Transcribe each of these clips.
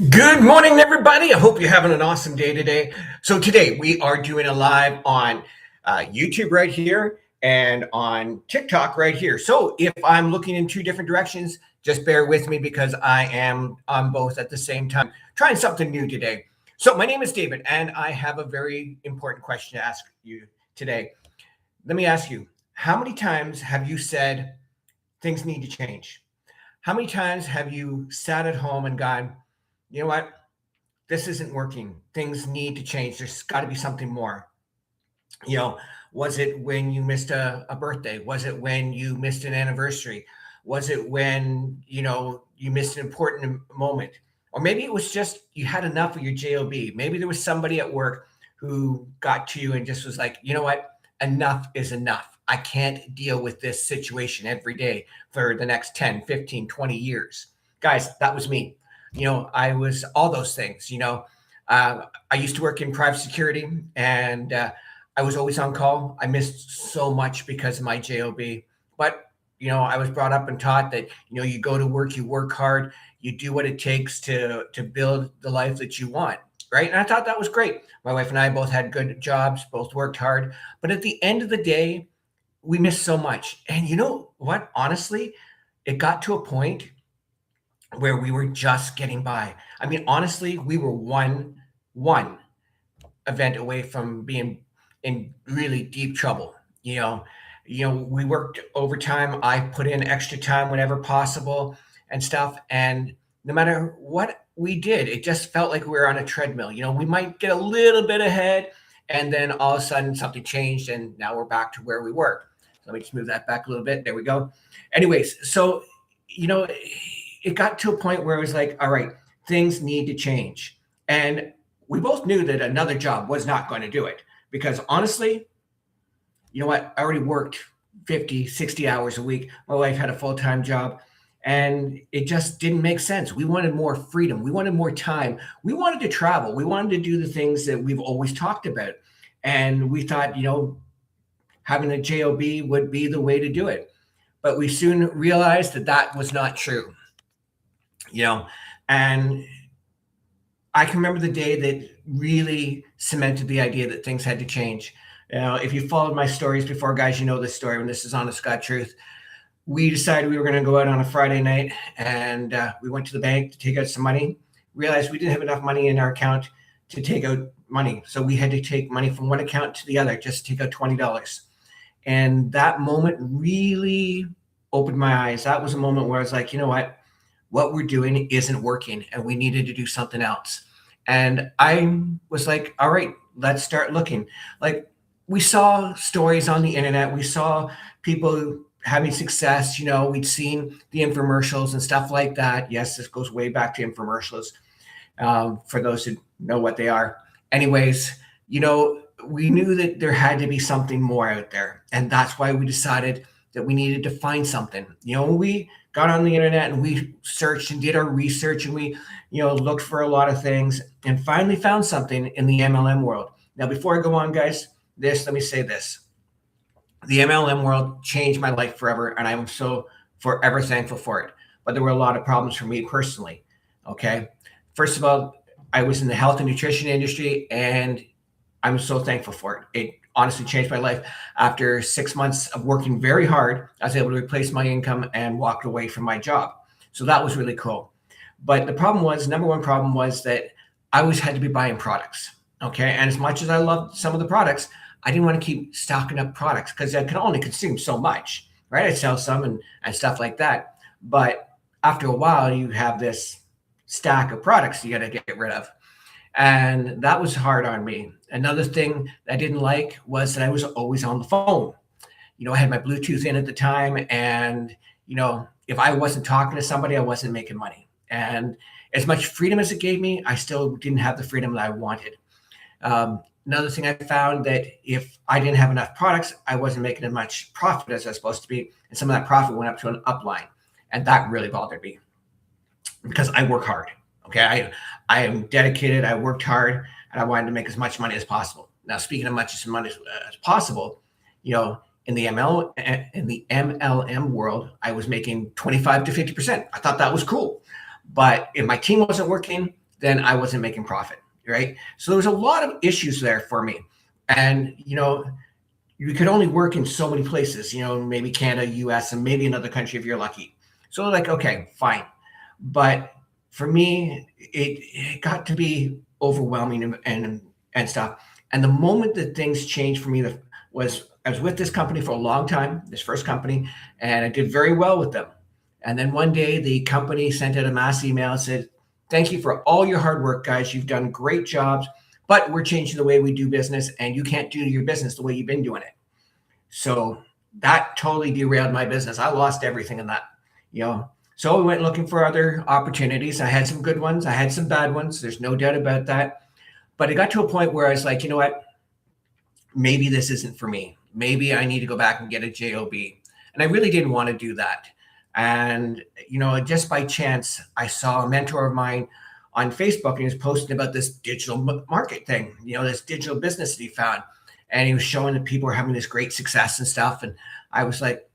Good morning, everybody. I hope you're having an awesome day today. So today we are doing a live on YouTube right here and on TikTok right here. So if I'm looking in two different directions, just bear with me because I am on both at the same time, trying something new today. So my name is David, and I have a very important question to ask you today. Let me ask you, how many times have you said things need to change? How many times have you sat at home and gone, you know what? This isn't working. Things need to change. There's got to be something more. You know, was it when you missed a birthday? Was it when you missed an anniversary? Was it when, you missed an important moment? Or maybe it was just you had enough of your job. Maybe there was somebody at work who got to you and just was like, you know what? Enough is enough. I can't deal with this situation every day for the next 10, 15, 20 years. Guys, that was me. I was all those things. I used to work in private security, and I was always on call. I missed so much because of my job. But, I was brought up and taught that, you go to work, you work hard, you do what it takes to build the life that you want. Right. And I thought that was great. My wife and I both had good jobs, both worked hard. But at the end of the day, we missed so much. And you know what? Honestly, it got to a point where we were just getting by. I mean, honestly, we were one event away from being in really deep trouble. We worked overtime. I put in extra time whenever possible and stuff. And no matter what we did, it just felt like we were on a treadmill. We might get a little bit ahead, and then all of a sudden something changed, and now we're back to where we were. Let me just move that back a little bit. There we go. Anyways, so you know, it got to a point where it was like, all right, things need to change. And we both knew that another job was not going to do it because honestly, you know what? I already worked 50, 60 hours a week. My wife had a full-time job, and it just didn't make sense. We wanted more freedom. We wanted more time. We wanted to travel. We wanted to do the things that we've always talked about. And we thought, having a job would be the way to do it. But we soon realized that that was not true. And I can remember the day that really cemented the idea that things had to change. If you followed my stories before, guys, you know this story. When this is Honest God Truth, we decided we were going to go out on a Friday night, and we went to the bank to take out some money. Realized we didn't have enough money in our account to take out money, so we had to take money from one account to the other just to take out $20. And that moment really opened my eyes. That was a moment where I was like, you know what we're doing isn't working, and we needed to do something else. And I was like, all right, let's start looking. Like, we saw stories on the internet. We saw people having success. We'd seen the infomercials and stuff like that. Yes, this goes way back to infomercials, for those who know what they are. Anyways, we knew that there had to be something more out there. And that's why we decided that we needed to find something. We got on the internet and we searched and did our research, and we, looked for a lot of things and finally found something in the MLM world. Now, before I go on, guys, let me say this. The MLM world changed my life forever, and I'm so forever thankful for it. But there were a lot of problems for me personally. Okay. First of all, I was in the health and nutrition industry, and I'm so thankful for it. It honestly changed my life. After 6 months of working very hard, I was able to replace my income and walk away from my job. So that was really cool. But the problem was, number one problem was that I always had to be buying products. Okay. And as much as I loved some of the products, I didn't want to keep stocking up products because I could only consume so much, right? I sell some and stuff like that. But after a while, you have this stack of products you got to get rid of. And that was hard on me. Another thing I didn't like was that I was always on the phone. I had my Bluetooth in at the time, and, if I wasn't talking to somebody, I wasn't making money. And as much freedom as it gave me, I still didn't have the freedom that I wanted. Another thing I found that if I didn't have enough products, I wasn't making as much profit as I was supposed to be. And some of that profit went up to an upline. And that really bothered me because I work hard. Okay. I am dedicated. I worked hard, and I wanted to make as much money as possible. Now, speaking of much as money as possible, in the MLM world, I was making 25 to 50%. I thought that was cool. But if my team wasn't working, then I wasn't making profit, right? So there was a lot of issues there for me. And, you could only work in so many places, maybe Canada, US, and maybe another country if you're lucky. So like, okay, fine. But for me, it got to be overwhelming and stuff. And the moment that things changed for me was I was with this company for a long time, this first company, and I did very well with them. And then one day the company sent out a mass email and said, thank you for all your hard work, guys. You've done great jobs, but we're changing the way we do business and you can't do your business the way you've been doing it. So that totally derailed my business. I lost everything in that, So we went looking for other opportunities. I had some good ones. I had some bad ones. There's no doubt about that. But it got to a point where I was like, you know what? Maybe this isn't for me. Maybe I need to go back and get a JOB. And I really didn't want to do that. And, just by chance, I saw a mentor of mine on Facebook and he was posting about this digital market thing, this digital business that he found. And he was showing that people were having this great success and stuff. And I was like,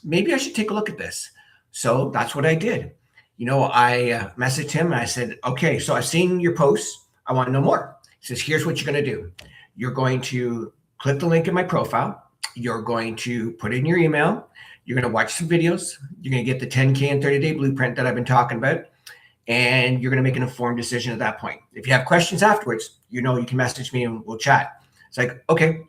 maybe I should take a look at this. So that's what I did. I messaged him and I said, okay, so I've seen your posts. I want to know more. He says, here's what you're going to do. You're going to click the link in my profile. You're going to put in your email. You're going to watch some videos. You're going to get the 10K and 30-day blueprint that I've been talking about. And you're going to make an informed decision at that point. If you have questions afterwards, you can message me and we'll chat. It's like, okay,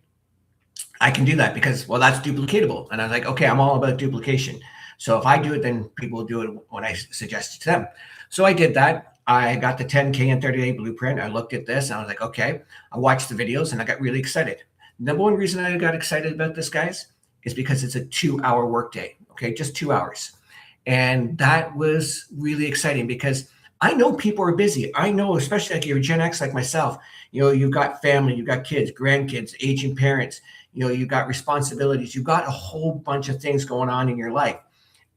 I can do that because, well, that's duplicatable. And I was like, okay, I'm all about duplication. So if I do it, then people will do it when I suggest it to them. So I did that. I got the 10K and 30-day blueprint. I looked at this and I was like, okay, I watched the videos and I got really excited. Number one reason I got excited about this, guys, is because it's a 2-hour workday. Okay, just 2 hours. And that was really exciting because I know people are busy. I know, especially like you're Gen X like myself, you've got family, you've got kids, grandkids, aging parents, you've got responsibilities, you've got a whole bunch of things going on in your life.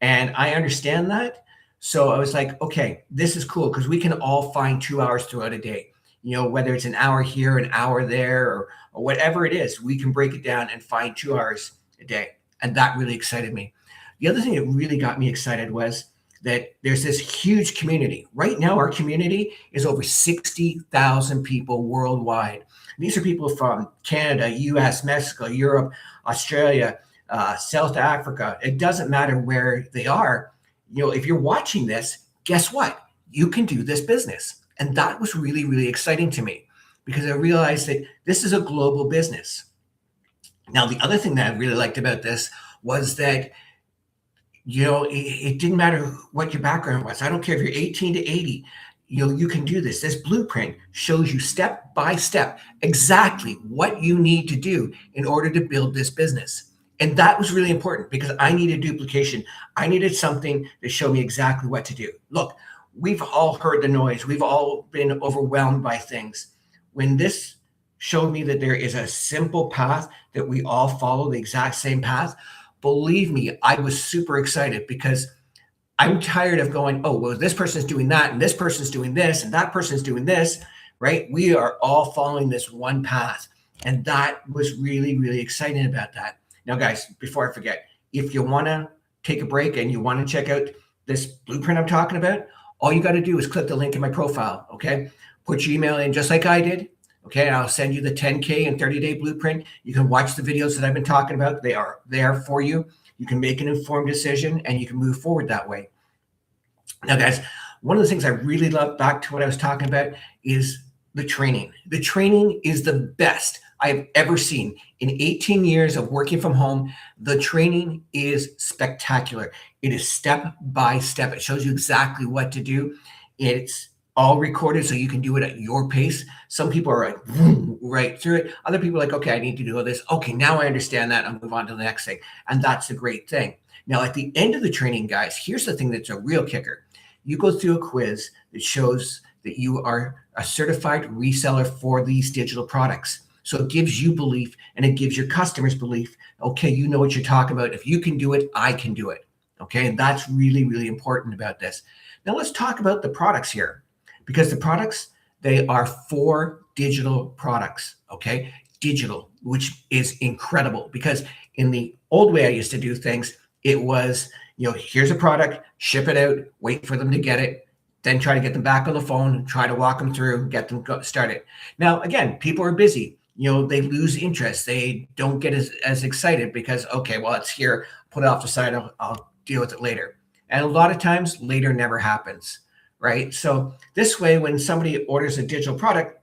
And I understand that. So I was like, okay, this is cool because we can all find 2 hours throughout a day, whether it's an hour here, an hour there, or whatever it is, we can break it down and find 2 hours a day. And that really excited me. The other thing that really got me excited was that there's this huge community. Right now, our community is over 60,000 people worldwide. These are people from Canada, US, Mexico, Europe, Australia, South Africa. It doesn't matter where they are. If you're watching this, guess what? You can do this business. And that was really, really exciting to me because I realized that this is a global business. Now, the other thing that I really liked about this was that it didn't matter what your background was. I don't care if you're 18 to 80, you can do this. This blueprint shows you step by step exactly what you need to do in order to build this business. And that was really important because I needed duplication. I needed something to show me exactly what to do. Look, we've all heard the noise. We've all been overwhelmed by things. When this showed me that there is a simple path that we all follow the exact same path, believe me, I was super excited because I'm tired of going, oh, well, this person's doing that and this person's doing this and that person's doing this, right? We are all following this one path. And that was really, really exciting about that. Now, guys, before I forget, if you want to take a break and you want to check out this blueprint I'm talking about, all you got to do is click the link in my profile, okay? Put your email in just like I did. Okay, and I'll send you the 10K and 30-day blueprint. You can watch the videos that I've been talking about. They are there for you. You can make an informed decision and you can move forward that way. Now, guys, one of the things I really love, back to what I was talking about, is the training. The training is the best I've ever seen. In 18 years of working from home, the training is spectacular. It is step by step. It shows you exactly what to do. It's all recorded so you can do it at your pace. Some people are like, right through it. Other people are like, okay, I need to do all this. Okay, now I understand that. I'll move on to the next thing. And that's a great thing. Now, at the end of the training, guys, here's the thing that's a real kicker. You go through a quiz that shows that you are a certified reseller for these digital products. So it gives you belief and it gives your customers belief. Okay, you know what you're talking about. If you can do it, I can do it. Okay, and that's really, really important about this. Now let's talk about the products here. Because the products, they are 4 digital products, okay? Digital, which is incredible because in the old way I used to do things, it was, here's a product, ship it out, wait for them to get it, then try to get them back on the phone, try to walk them through, get them started. Now, again, people are busy. They lose interest. They don't get as excited because, okay, well, it's here, put it off the side. I'll deal with it later. And a lot of times later never happens, right? So this way, when somebody orders a digital product,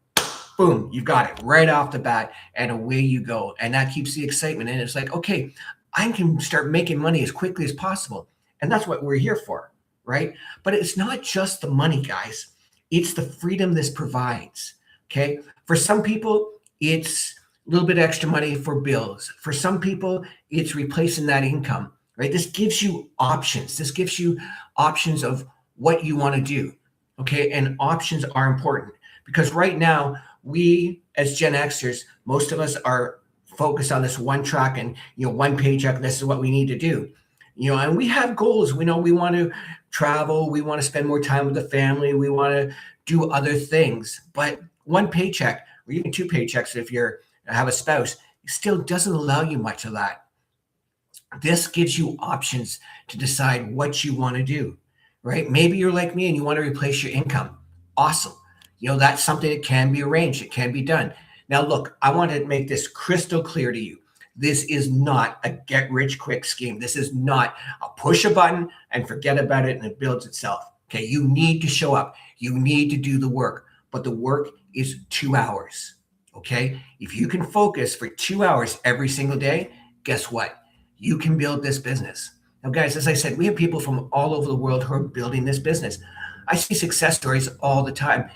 boom, you've got it right off the bat and away you go. And that keeps the excitement. And it's like, okay, I can start making money as quickly as possible. And that's what we're here for, right? But it's not just the money, guys. It's the freedom this provides, okay? For some people, it's a little bit extra money for bills. For some people, it's replacing that income, right? This gives you options. This gives you options of what you want to do, okay? And options are important because right now, we as Gen Xers, most of us are focused on this one track and, one paycheck. This is what we need to do, and we have goals. We know we want to travel. We want to spend more time with the family. We want to do other things, but one paycheck or even two paychecks, if you have a spouse, still doesn't allow you much of that. This gives you options to decide what you want to do, right? Maybe you're like me and you want to replace your income. Awesome. That's something that can be arranged. It can be done. Now, look, I want to make this crystal clear to you. This is not a get rich quick scheme. This is not a push a button and forget about it and it builds itself. Okay. You need to show up. You need to do the work, but the work is 2 hours. Okay. If you can focus for 2 hours every single day, guess what? You can build this business. Now, guys, as I said, we have people from all over the world who are building this business. I see success stories all the time.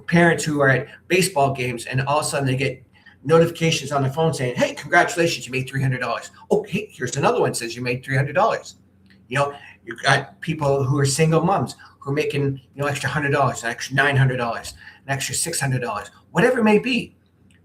Parents who are at baseball games and all of a sudden they get notifications on their phone saying, hey, congratulations, you made $300. Oh, hey, here's another one that says you made $300. You've got people who are single moms who are making, extra $100, an extra $900, an extra $600, whatever it may be,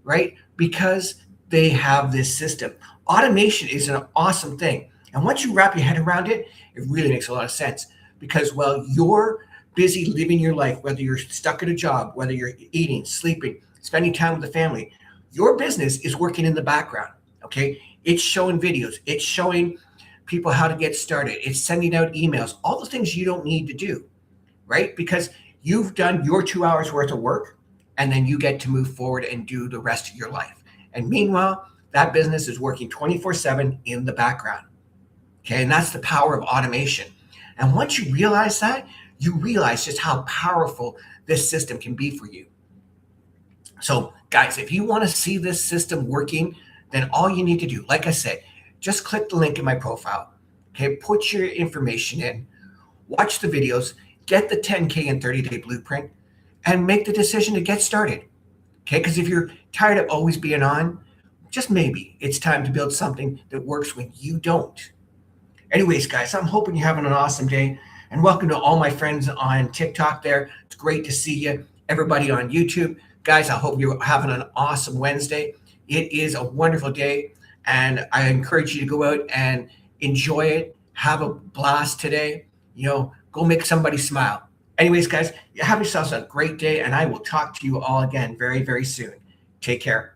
right? Because they have this system. Automation is an awesome thing. And once you wrap your head around it, it really makes a lot of sense because, well, you're busy living your life, whether you're stuck at a job, whether you're eating, sleeping, spending time with the family, your business is working in the background, okay? It's showing videos. It's showing people how to get started. It's sending out emails, all the things you don't need to do, right? Because you've done your 2 hours worth of work and then you get to move forward and do the rest of your life. And meanwhile, that business is working 24/7 in the background, okay? And that's the power of automation. And once you realize that, you realize just how powerful this system can be for you. So, guys, if you want to see this system working, then all you need to do, like I said, just click the link in my profile. Okay, put your information in, watch the videos, get the 10K and 30-day blueprint, and make the decision to get started. Okay, because if you're tired of always being on, just maybe it's time to build something that works when you don't. Anyways, guys, I'm hoping you're having an awesome day. And welcome to all my friends on TikTok there. It's great to see you. Everybody on YouTube. Guys, I hope you're having an awesome Wednesday. It is a wonderful day. And I encourage you to go out and enjoy it. Have a blast today. Go make somebody smile. Anyways, guys, have yourselves a great day. And I will talk to you all again very, very soon. Take care.